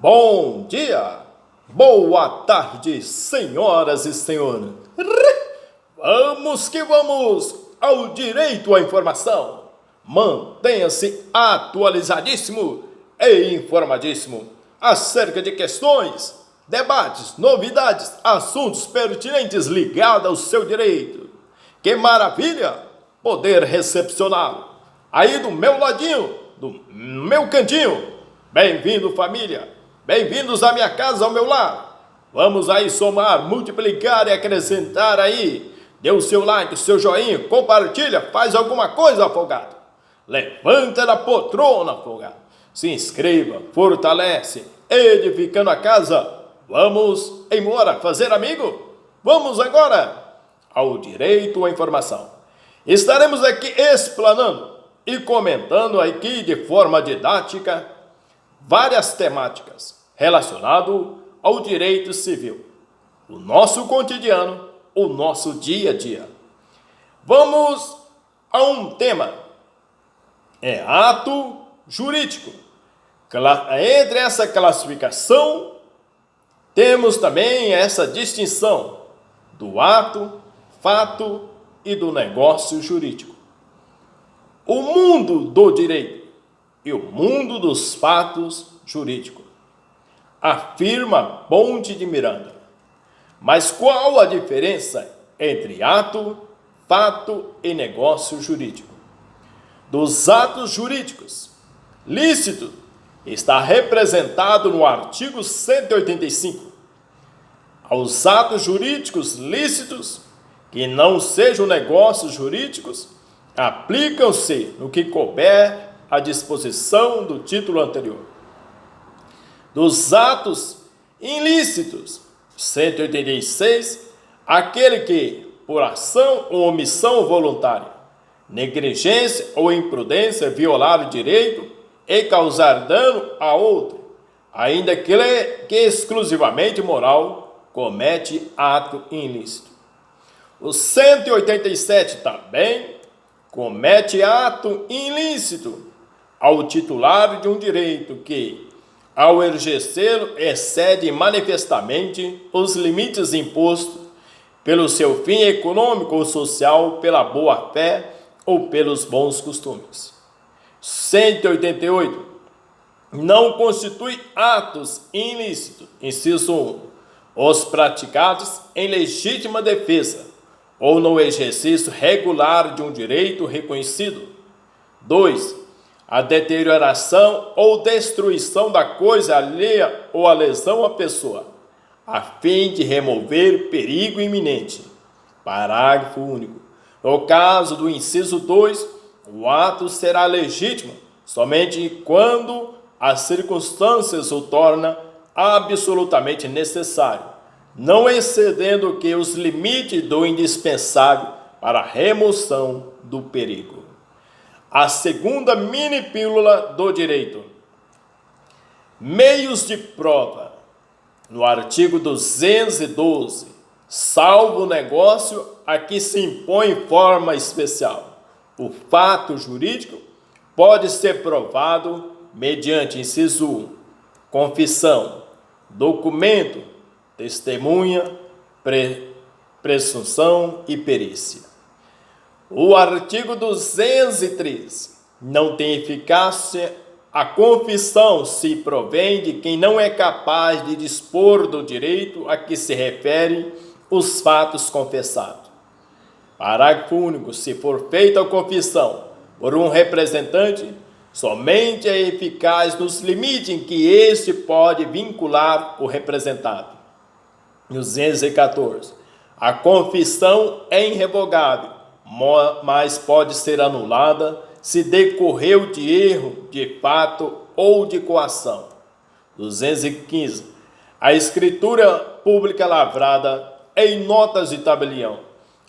Bom dia, boa tarde, senhoras e senhores. Vamos que vamos ao direito à informação. Mantenha-se atualizadíssimo e informadíssimo acerca de questões, debates, novidades, assuntos pertinentes ligados ao seu direito. Que maravilha poder recepcioná-lo aí do meu ladinho, do meu cantinho. Bem-vindo, família. Bem-vindos à minha casa, ao meu lar. Vamos aí somar, multiplicar e acrescentar aí. Dê o seu like, o seu joinha, compartilha, faz alguma coisa, afogado. Levanta da poltrona, afogado. Se inscreva, fortalece, edificando a casa. Vamos embora fazer amigo? Vamos agora ao direito à informação. Estaremos aqui explanando e comentando aqui de forma didática várias temáticas relacionadas ao direito civil, o nosso cotidiano, o nosso dia a dia. Vamos a um tema, ato jurídico. Entre essa classificação, temos também essa distinção do ato, fato e do negócio jurídico. O mundo do direito e o mundo dos fatos jurídicos, afirma Ponte de Miranda. Mas qual a diferença entre ato, fato e negócio jurídico? Dos atos jurídicos, lícito está representado no artigo 185. Aos atos jurídicos lícitos, que não sejam negócios jurídicos, aplicam-se no que couber a disposição do título anterior. Dos atos ilícitos, 186, aquele que, por ação ou omissão voluntária, negligência ou imprudência violar o direito e causar dano a outro, ainda que exclusivamente moral, comete ato ilícito. O 187 também comete ato ilícito ao titular de um direito que, ao exercê-lo, excede manifestamente os limites impostos pelo seu fim econômico ou social, pela boa-fé ou pelos bons costumes. 188. Não constitui atos ilícitos, inciso 1, os praticados em legítima defesa ou no exercício regular de um direito reconhecido. 2. A deterioração ou destruição da coisa alheia ou a lesão à pessoa, a fim de remover perigo iminente. Parágrafo único. No caso do inciso 2, o ato será legítimo somente quando as circunstâncias o tornam absolutamente necessário, não excedendo que os limites do indispensável para a remoção do perigo. A segunda mini pílula do direito. Meios de prova. No artigo 212, salvo o negócio a que se impõe forma especial, o fato jurídico pode ser provado mediante inciso 1, confissão, documento, testemunha, presunção e perícia. O artigo 203 não tem eficácia a confissão se provém de quem não é capaz de dispor do direito a que se referem os fatos confessados. Parágrafo único. Se for feita a confissão por um representante, somente é eficaz nos limites em que este pode vincular o representado. 214. A confissão é irrevogável, mas pode ser anulada se decorreu de erro, de fato ou de coação. 215. A escritura pública lavrada em notas de tabelião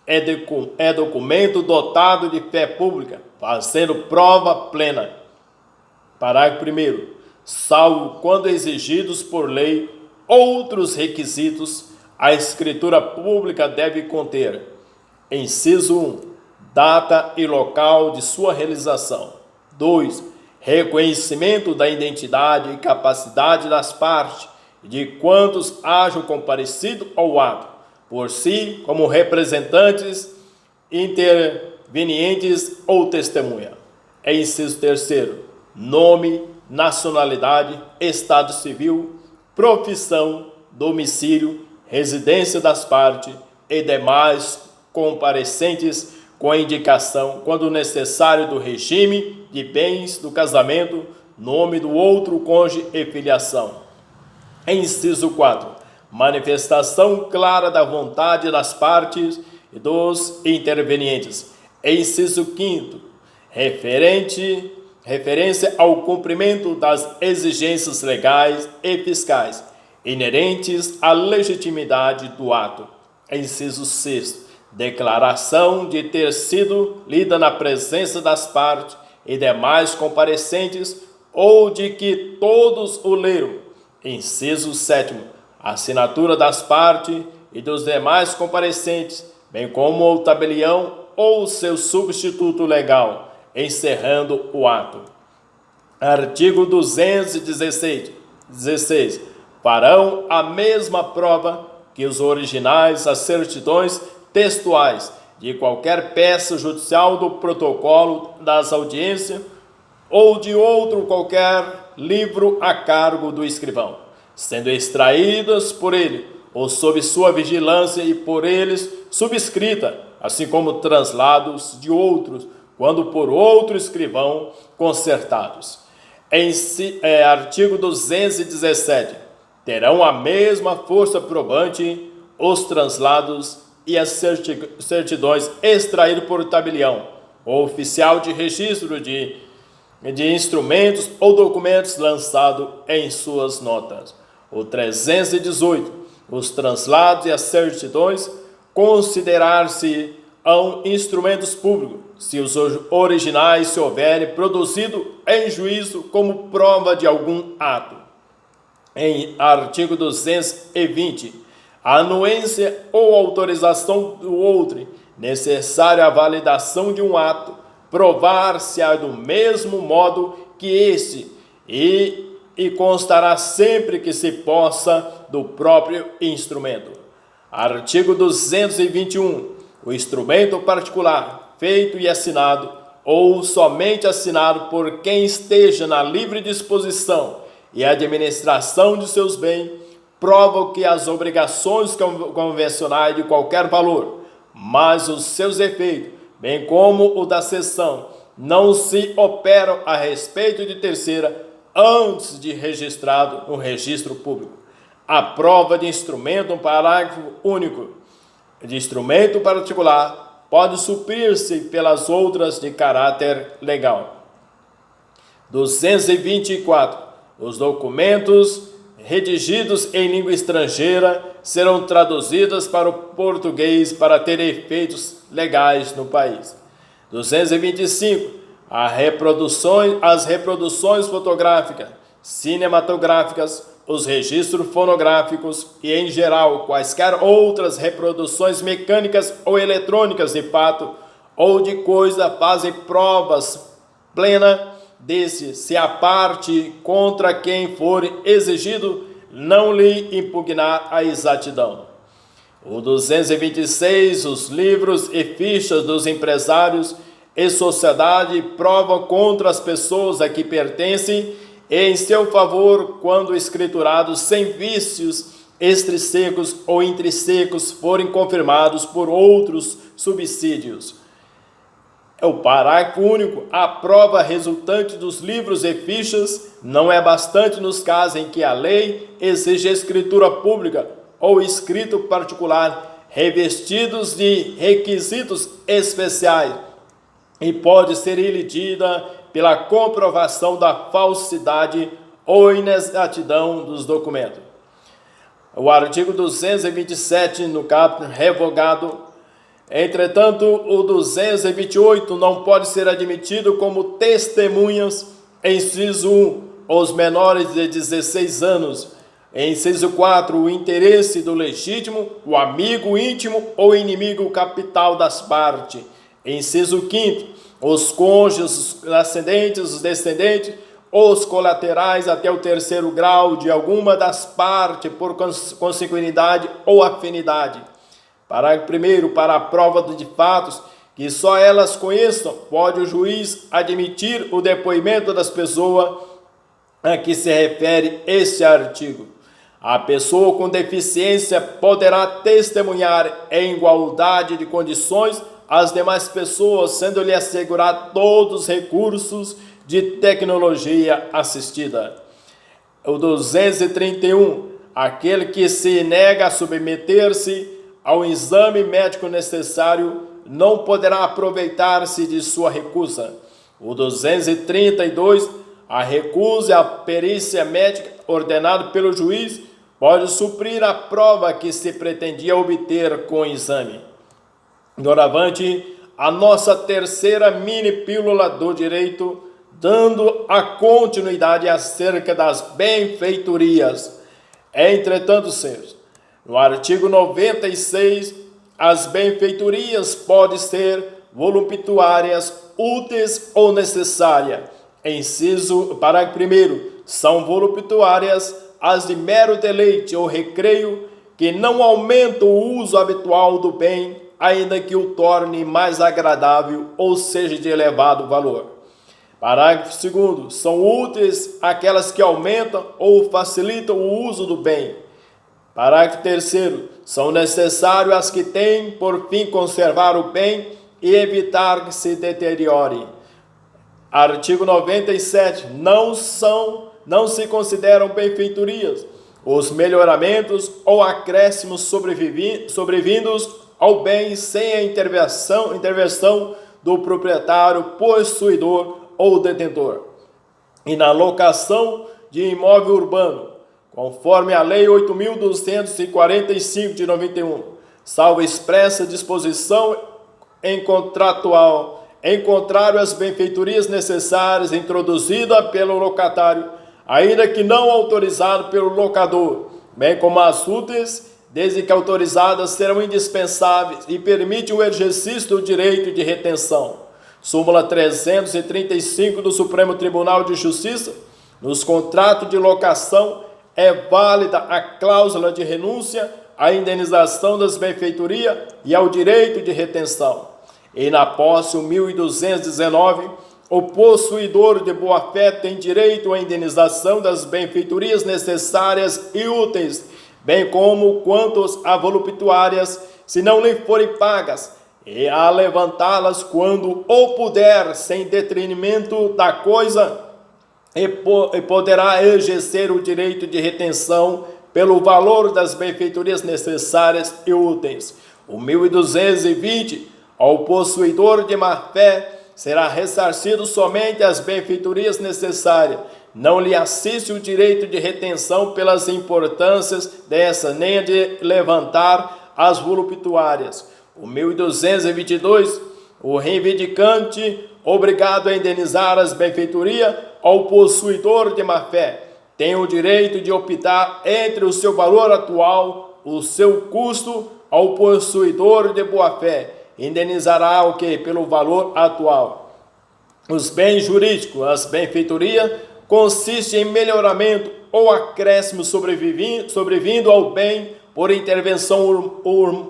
é documento dotado de fé pública, fazendo prova plena. Parágrafo 1º. Salvo quando exigidos por lei outros requisitos, a escritura pública deve conter: inciso 1, data e local de sua realização. 2, reconhecimento da identidade e capacidade das partes e de quantos hajam comparecido ao ato, por si como representantes, intervenientes ou testemunha. Inciso terceiro, nome, nacionalidade, estado civil, profissão, domicílio, residência das partes e demais comparecentes com a indicação, quando necessário, do regime de bens do casamento, nome do outro cônjuge e filiação. Inciso 4. Manifestação clara da vontade das partes e dos intervenientes. Inciso 5. Referência ao cumprimento das exigências legais e fiscais inerentes à legitimidade do ato. Inciso 6. Declaração de ter sido lida na presença das partes e demais comparecentes ou de que todos o leram. Inciso 7. Assinatura das partes e dos demais comparecentes, bem como o tabelião ou seu substituto legal, encerrando o ato. Artigo 216. Farão a mesma prova que os originais, as certidões textuais de qualquer peça judicial do protocolo das audiências ou de outro qualquer livro a cargo do escrivão, sendo extraídas por ele ou sob sua vigilância e por eles subscrita, assim como translados de outros, quando por outro escrivão concertados. Artigo 217. Terão a mesma força probante os translados e as certidões extraídas por tabelião ou oficial de registro de instrumentos ou documentos lançado em suas notas. O 318. Os translados e as certidões considerar-se-ão instrumentos públicos, se os originais se houverem produzido em juízo como prova de algum ato. Em artigo 220, a anuência ou autorização do outro, necessária a validação de um ato, provar-se-á do mesmo modo que este, e constará sempre que se possa do próprio instrumento. Artigo 221. O instrumento particular, feito e assinado, ou somente assinado por quem esteja na livre disposição e administração de seus bens, prova que as obrigações convencionais de qualquer valor, mas os seus efeitos, bem como o da cessão, não se operam a respeito de terceira antes de registrado no registro público. A prova de instrumento, um parágrafo único, de instrumento particular, pode suprir-se pelas outras de caráter legal. 224. Os documentos redigidos em língua estrangeira serão traduzidos para o português para ter efeitos legais no país. 225. As reproduções fotográficas, cinematográficas, os registros fonográficos e, em geral, quaisquer outras reproduções mecânicas ou eletrônicas de fato ou de coisa fazem provas plenas desse, se a parte contra quem for exigido não lhe impugnar a exatidão. O 226. Os livros e fichas dos empresários e sociedade provam contra as pessoas a que pertencem e em seu favor quando escriturados sem vícios extrissecos ou intrissecos forem confirmados por outros subsídios. O parágrafo único. A prova resultante dos livros e fichas não é bastante nos casos em que a lei exige escritura pública ou escrito particular revestidos de requisitos especiais e pode ser iludida pela comprovação da falsidade ou inexatidão dos documentos. O artigo 227, no capítulo revogado. Entretanto, o 228 não pode ser admitido como testemunhas. Inciso 1, os menores de 16 anos. Inciso 4, o interesse do legítimo, o amigo íntimo ou inimigo capital das partes. Inciso 5º, os cônjuges, os ascendentes, os descendentes, os colaterais até o 3º grau de alguma das partes por consanguinidade ou afinidade. Parágrafo 1º, para a prova de fatos que só elas conheçam, pode o juiz admitir o depoimento das pessoas a que se refere este artigo. A pessoa com deficiência poderá testemunhar em igualdade de condições às demais pessoas, sendo-lhe assegurado todos os recursos de tecnologia assistida. O 231, aquele que se nega a submeter-se ao exame médico necessário não poderá aproveitar-se de sua recusa. O 232, a recusa à perícia médica ordenada pelo juiz pode suprir a prova que se pretendia obter com o exame. Doravante, a nossa terceira mini pílula do direito, dando a continuidade acerca das benfeitorias. Entretanto, senhores, no artigo 96, as benfeitorias podem ser voluptuárias, úteis ou necessárias. Parágrafo 1º, são voluptuárias as de mero deleite ou recreio, que não aumentam o uso habitual do bem, ainda que o torne mais agradável ou seja de elevado valor. Parágrafo 2º, são úteis aquelas que aumentam ou facilitam o uso do bem. Parágrafo 3º, são necessárias as que têm por fim conservar o bem e evitar que se deteriore. Artigo 97, não se consideram benfeitorias os melhoramentos ou acréscimos sobrevindos ao bem sem a intervenção do proprietário, possuidor ou detentor. E na locação de imóvel urbano, conforme a Lei 8.245 de 91, salvo expressa disposição em contrário às benfeitorias necessárias introduzida pelo locatário, ainda que não autorizado pelo locador, bem como as úteis, desde que autorizadas, serão indispensáveis e permite o exercício do direito de retenção. Súmula 335 do Supremo Tribunal de Justiça, nos contratos de locação é válida a cláusula de renúncia à indenização das benfeitorias e ao direito de retenção. E na posse 1219, o possuidor de boa-fé tem direito à indenização das benfeitorias necessárias e úteis, bem como quantos a voluptuárias, se não lhe forem pagas, e a levantá-las quando ou puder, sem detrimento da coisa, e poderá exercer o direito de retenção pelo valor das benfeitorias necessárias e úteis. O 1220, ao possuidor de má-fé, será ressarcido somente as benfeitorias necessárias. Não lhe assiste o direito de retenção pelas importâncias dessa, nem a de levantar as voluptuárias. O 1222, o reivindicante, obrigado a indenizar as benfeitorias ao possuidor de má-fé, tem o direito de optar entre o seu valor atual, o seu custo, ao possuidor de boa-fé. Indenizará o que? Pelo valor atual. Os bens jurídicos, as benfeitorias, consistem em melhoramento ou acréscimo sobrevindo ao bem por intervenção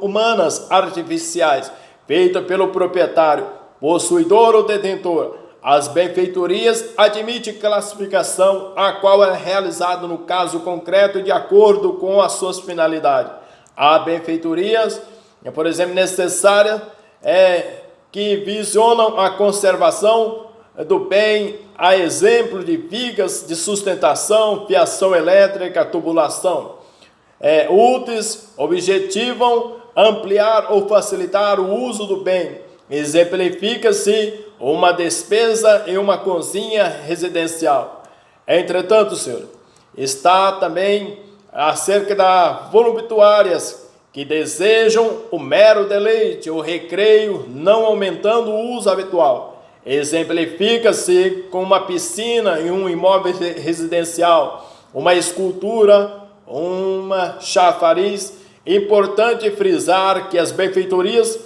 humanas artificiais, feita pelo proprietário, possuidor ou detentor. As benfeitorias admitem classificação, a qual é realizada no caso concreto de acordo com as suas finalidades. Há benfeitorias, por exemplo, necessárias, que visionam a conservação do bem, a exemplo de vigas de sustentação, fiação elétrica, tubulação. Úteis, objetivam ampliar ou facilitar o uso do bem. Exemplifica-se uma despesa em uma cozinha residencial. Entretanto, senhor, está também acerca das voluptuárias, que desejam o mero deleite, o recreio, não aumentando o uso habitual. Exemplifica-se com uma piscina em um imóvel residencial, uma escultura, uma chafariz. Importante frisar que as benfeitorias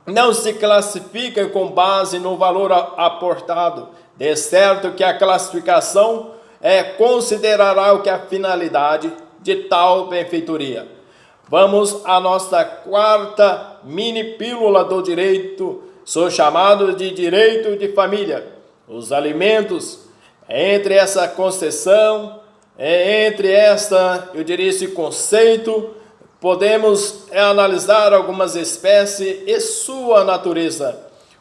não se classifica com base no valor aportado. De certo que a classificação considerará o que é a finalidade de tal benfeitoria. Vamos à nossa quarta mini pílula do direito, sou chamado de direito de família. Os alimentos, entre essa concessão, eu diria esse conceito, podemos analisar algumas espécies e sua natureza.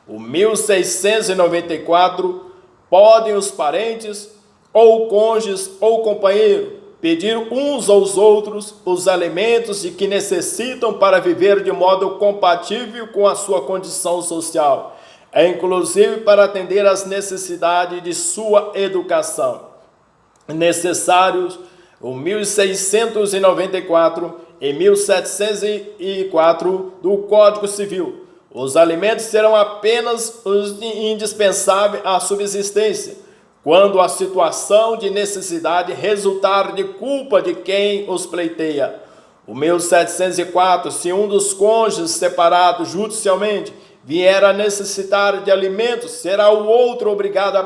O 1694, podem os parentes, ou cônjuges, ou companheiro, pedir uns aos outros os alimentos de que necessitam para viver de modo compatível com a sua condição social, inclusive para atender às necessidades de sua educação. Necessários, o 1694 e 1704 do Código Civil. Os alimentos serão apenas os indispensáveis à subsistência, quando a situação de necessidade resultar de culpa de quem os pleiteia. O 1704, se um dos cônjuges separados judicialmente vier a necessitar de alimentos, será o outro obrigado a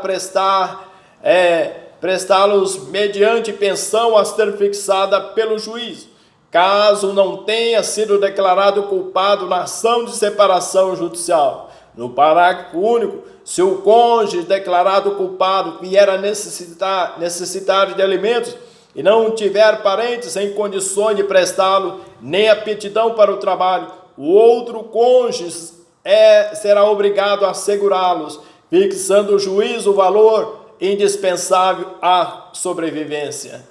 prestá-los mediante pensão a ser fixada pelo juiz, caso não tenha sido declarado culpado na ação de separação judicial. No parágrafo único, se o cônjuge declarado culpado vier a necessitar de alimentos e não tiver parentes em condições de prestá-lo, nem aptidão para o trabalho, o outro cônjuge será obrigado a assegurá-los, fixando o juiz o valor indispensável à sobrevivência.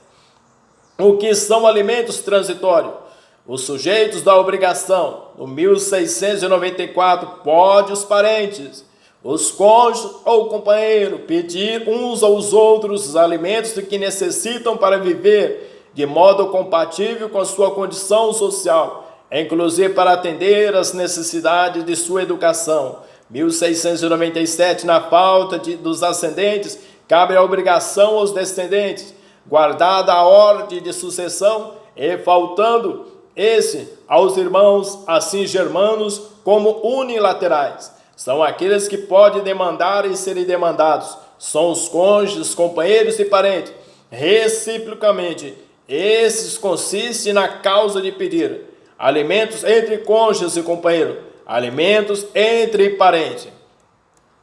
O que são alimentos transitórios? Os sujeitos da obrigação, no 1694, pode os parentes, os cônjuges ou companheiro pedir uns aos outros os alimentos de que necessitam para viver de modo compatível com a sua condição social, inclusive para atender às necessidades de sua educação. 1697, na falta dos ascendentes, cabe a obrigação aos descendentes, guardada a ordem de sucessão, e faltando aos irmãos, assim germanos como unilaterais. São aqueles que podem demandar e serem demandados. São os cônjuges, companheiros e parentes. Reciprocamente, esses consistem na causa de pedir. Alimentos entre cônjuges e companheiro. Alimentos entre parentes.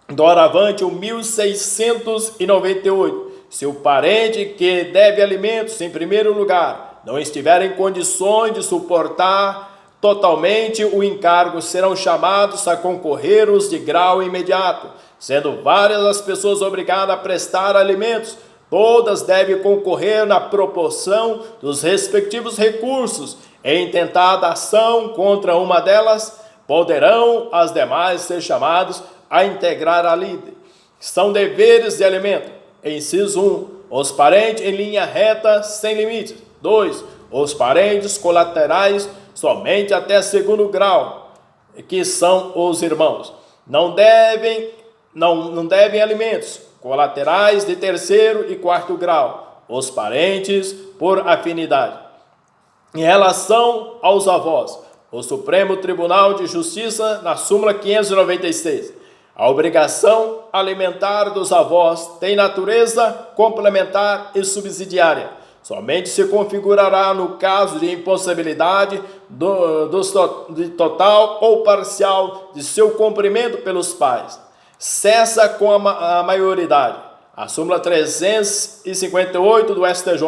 Doravante, o 1698. Se o parente que deve alimentos, em primeiro lugar, não estiver em condições de suportar totalmente o encargo, serão chamados a concorrer os de grau imediato, sendo várias as pessoas obrigadas a prestar alimentos. Todas devem concorrer na proporção dos respectivos recursos. Em tentada ação contra uma delas, poderão as demais ser chamados a integrar a lide. São deveres de alimento. Inciso 1. Os parentes em linha reta sem limites. 2. Os parentes colaterais somente até segundo grau, que são os irmãos. Não devem alimentos colaterais de terceiro e quarto grau, os parentes por afinidade. Em relação aos avós, o Supremo Tribunal de Justiça, na súmula 596, a obrigação alimentar dos avós tem natureza complementar e subsidiária. Somente se configurará no caso de impossibilidade de total ou parcial de seu cumprimento pelos pais. Cessa com a maioridade. A súmula 358 do STJ.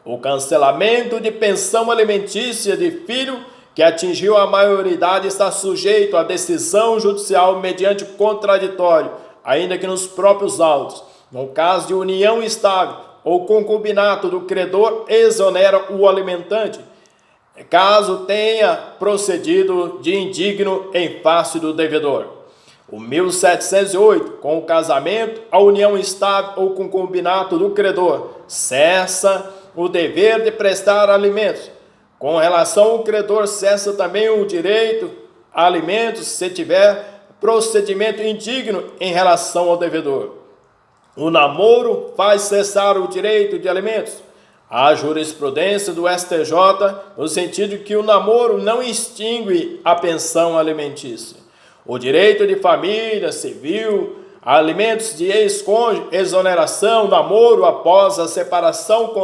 O cancelamento de pensão alimentícia de filho que atingiu a maioridade está sujeito à decisão judicial mediante contraditório, ainda que nos próprios autos. No caso de união estável ou concubinato do credor, exonera o alimentante, caso tenha procedido de indigno em face do devedor. O 1708, com o casamento, a união estável ou concubinato do credor, cessa o dever de prestar alimentos. Com relação ao credor, cessa também o direito a alimentos se tiver procedimento indigno em relação ao devedor. O namoro faz cessar o direito de alimentos. Há jurisprudência do STJ no sentido que o namoro não extingue a pensão alimentícia. o direito de família civil, alimentos de ex-cônjuge, exoneração, namoro após a separação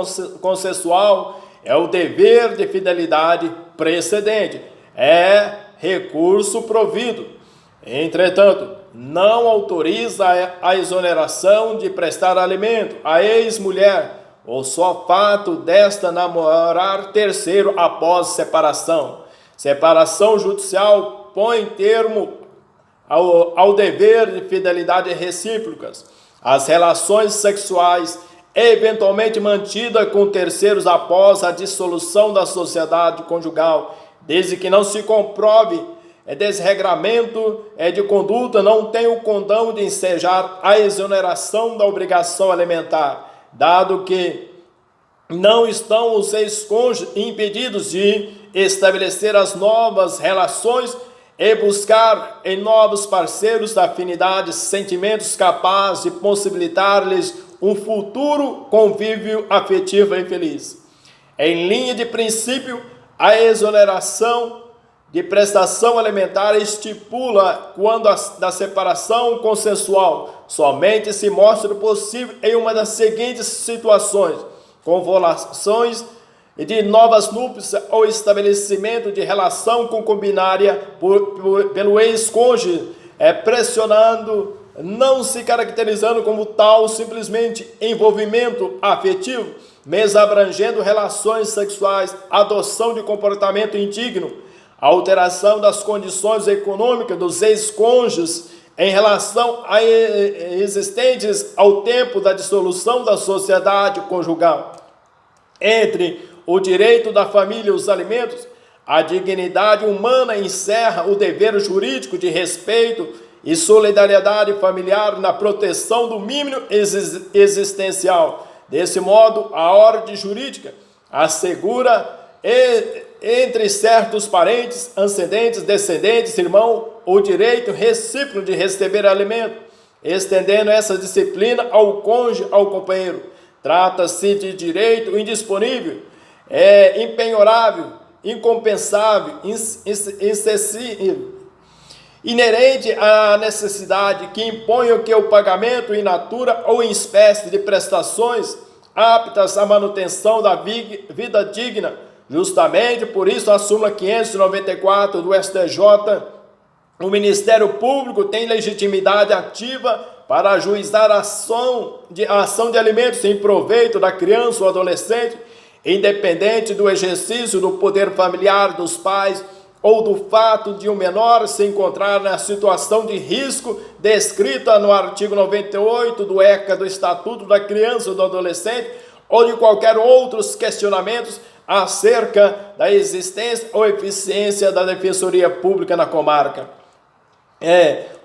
consensual, é o dever de fidelidade precedente, é recurso provido. Entretanto, não autoriza a exoneração de prestar alimento à ex-mulher, ou só fato desta namorar terceiro após separação. Separação judicial põe termo ao dever de fidelidade recíprocas. As relações sexuais eventualmente mantidas com terceiros após a dissolução da sociedade conjugal, desde que não se comprove desregramento de conduta, não tem o condão de ensejar a exoneração da obrigação alimentar, dado que não estão os ex-cônjuges impedidos de estabelecer as novas relações e buscar em novos parceiros da afinidade sentimentos capazes de possibilitar-lhes um futuro convívio afetivo e feliz. Em linha de princípio, a exoneração de prestação alimentar estipula quando da separação consensual somente se mostra possível em uma das seguintes situações: convoluções de novas núpcias ou estabelecimento de relação concubinária pelo ex-cônjuge, pressionando, não se caracterizando como tal simplesmente envolvimento afetivo, mas abrangendo relações sexuais, adoção de comportamento indigno, alteração das condições econômicas dos ex-cônjuges em relação a existentes ao tempo da dissolução da sociedade conjugal. Entre o direito da família e os alimentos, a dignidade humana encerra o dever jurídico de respeito e solidariedade familiar na proteção do mínimo existencial. Desse modo, a ordem jurídica assegura entre certos parentes, ascendentes, descendentes, irmão, o direito recíproco de receber alimento, estendendo essa disciplina ao cônjuge, ao companheiro. Trata-se de direito indisponível, impenhorável, incompensável, incessível, inerente à necessidade que impõe o pagamento in natura ou em espécie de prestações aptas à manutenção da vida digna. Justamente por isso, a súmula 594 do STJ, o Ministério Público tem legitimidade ativa para ajuizar a ação de alimentos em proveito da criança ou adolescente, independente do exercício do poder familiar dos pais ou do fato de um menor se encontrar na situação de risco descrita no artigo 98 do ECA do Estatuto da Criança ou do Adolescente, ou de qualquer outros questionamentos acerca da existência ou eficiência da Defensoria Pública na comarca.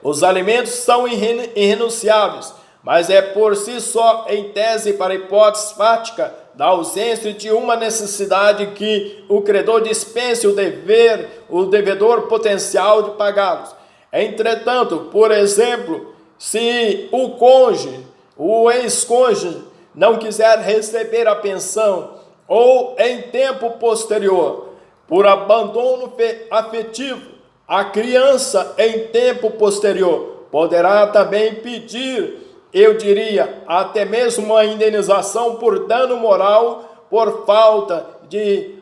Os alimentos são irrenunciáveis, mas é por si só, em tese, para a hipótese fática da ausência de uma necessidade que o credor dispense o devedor potencial de pagá-los. Entretanto, por exemplo, se o cônjuge, o ex-cônjuge, não quiser receber a pensão ou em tempo posterior, por abandono afetivo, a criança em tempo posterior poderá também pedir, eu diria, até mesmo uma indenização por dano moral, por falta de,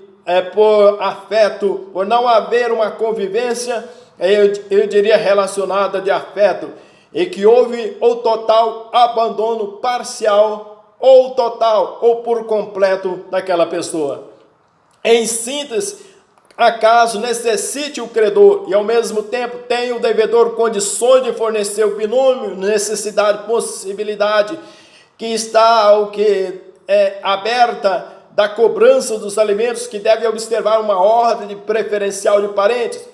por afeto, por não haver uma convivência, eu diria, relacionada de afeto, e que houve o total abandono parcial, ou total, ou por completo daquela pessoa. Em síntese, acaso necessite o credor e ao mesmo tempo tenha o devedor condições de fornecer o binômio, necessidade, possibilidade que está o que é aberta da cobrança dos alimentos, que deve observar uma ordem de preferencial de parentes,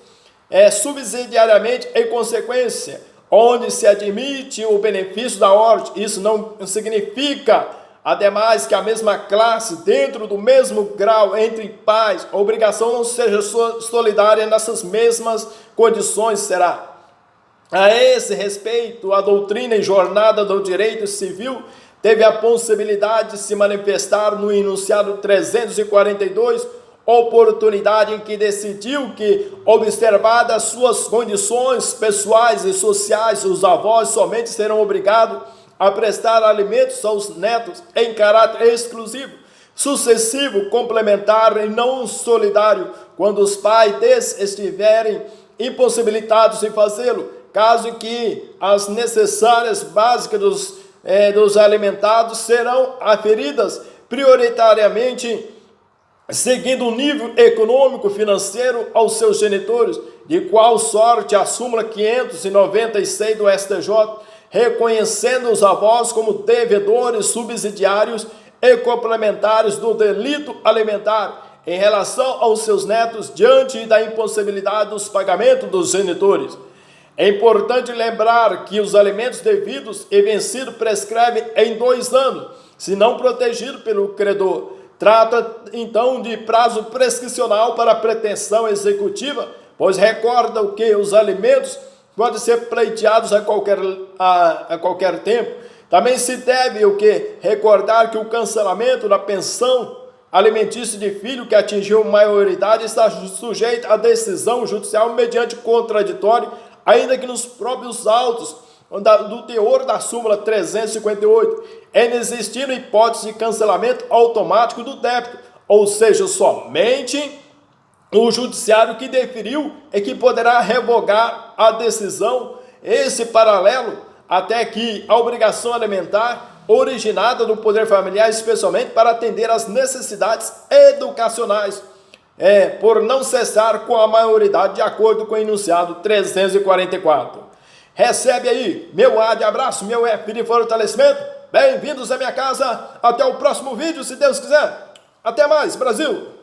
subsidiariamente em consequência, onde se admite o benefício da ordem. Isso não significa, ademais, que a mesma classe, dentro do mesmo grau entre pais, a obrigação não seja solidária nessas mesmas condições será. A esse respeito, a doutrina e jornada do direito civil teve a possibilidade de se manifestar no enunciado 342, oportunidade em que decidiu que, observadas suas condições pessoais e sociais, os avós somente serão obrigados a prestar alimentos aos netos em caráter exclusivo, sucessivo, complementar e não solidário, quando os pais estiverem impossibilitados de fazê-lo, caso em que as necessárias básicas dos alimentados serão aferidas prioritariamente seguindo o nível econômico financeiro aos seus genitores, de qual sorte a súmula 596 do STJ, reconhecendo os avós como devedores subsidiários e complementares do delito alimentar em relação aos seus netos diante da impossibilidade dos pagamentos dos genitores. É importante lembrar que os alimentos devidos e vencidos prescrevem em 2 anos, se não protegido pelo credor. Trata, então, de prazo prescricional para a pretensão executiva, pois recorda que os alimentos podem ser pleiteados a qualquer tempo. Também se deve recordar que o cancelamento da pensão alimentícia de filho que atingiu maioridade está sujeito à decisão judicial mediante contraditório, ainda que nos próprios autos do teor da súmula 358, inexistindo hipótese de cancelamento automático do débito, ou seja, somente o judiciário que deferiu é que poderá revogar a decisão, esse paralelo, até que a obrigação alimentar originada do poder familiar, especialmente para atender às necessidades educacionais, por não cessar com a maioridade de acordo com o enunciado 344. Recebe aí meu ar de abraço, meu F de fortalecimento. Bem-vindos à minha casa. Até o próximo vídeo, se Deus quiser. Até mais, Brasil!